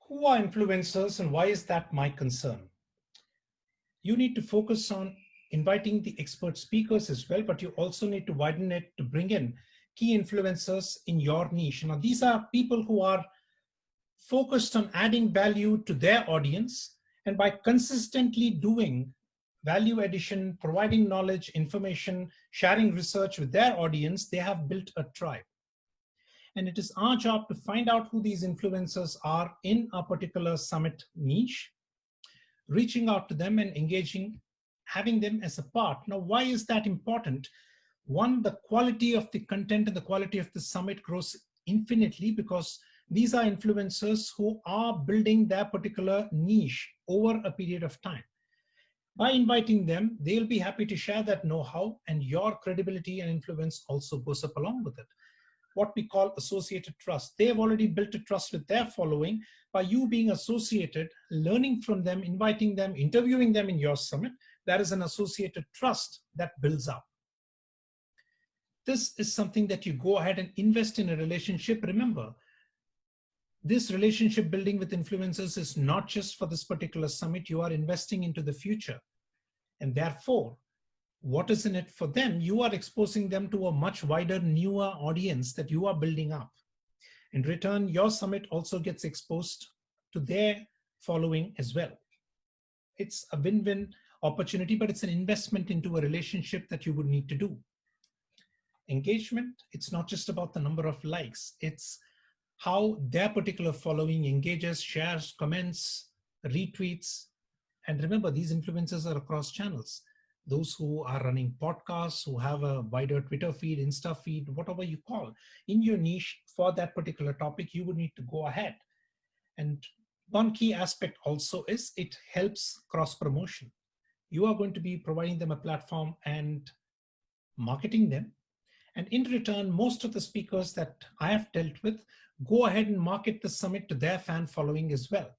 Who are influencers and why is that my concern? You need to focus on inviting the expert speakers as well, but you also need to widen it to bring in key influencers in your niche. Now, these are people who are focused on adding value to their audience, and by consistently doing value addition, providing knowledge, information, sharing research with their audience, they have built a tribe. And it is our job to find out who these influencers are in a particular summit niche, reaching out to them and engaging, having them as a part. Now, why is that important? One, the quality of the content and the quality of the summit grows infinitely because these are influencers who are building their particular niche over a period of time. By inviting them, they'll be happy to share that know-how, and your credibility and influence also goes up along with it. What we call associated trust. They have already built a trust with their following. By you being associated, learning from them, inviting them, interviewing them in your summit, that is an associated trust that builds up. This is something that you go ahead and invest in a relationship. Remember, this relationship building with influencers is not just for this particular summit. You are investing into the future. And therefore, what is in it for them? You are exposing them to a much wider, newer audience that you are building up. In return, your summit also gets exposed to their following as well. It's a win-win opportunity, but it's an investment into a relationship that you would need to do. Engagement, it's not just about the number of likes. It's how their particular following engages, shares, comments, retweets. And remember, these influencers are across channels. Those who are running podcasts, who have a wider Twitter feed, Insta feed, whatever you call, in your niche for that particular topic, you would need to go ahead. And one key aspect also is it helps cross promotion. You are going to be providing them a platform and marketing them. And in return, most of the speakers that I have dealt with go ahead and market the summit to their fan following as well.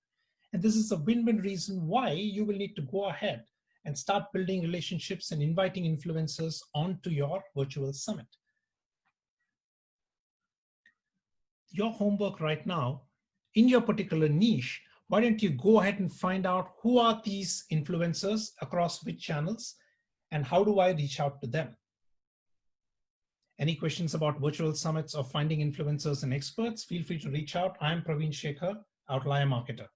And this is a win-win reason why you will need to go ahead and start building relationships and inviting influencers onto your virtual summit. Your homework right now, in your particular niche, why don't you go ahead and find out who are these influencers across which channels and how do I reach out to them? Any questions about virtual summits or finding influencers and experts, feel free to reach out. I'm Praveen Shekhar, Outlier Marketer.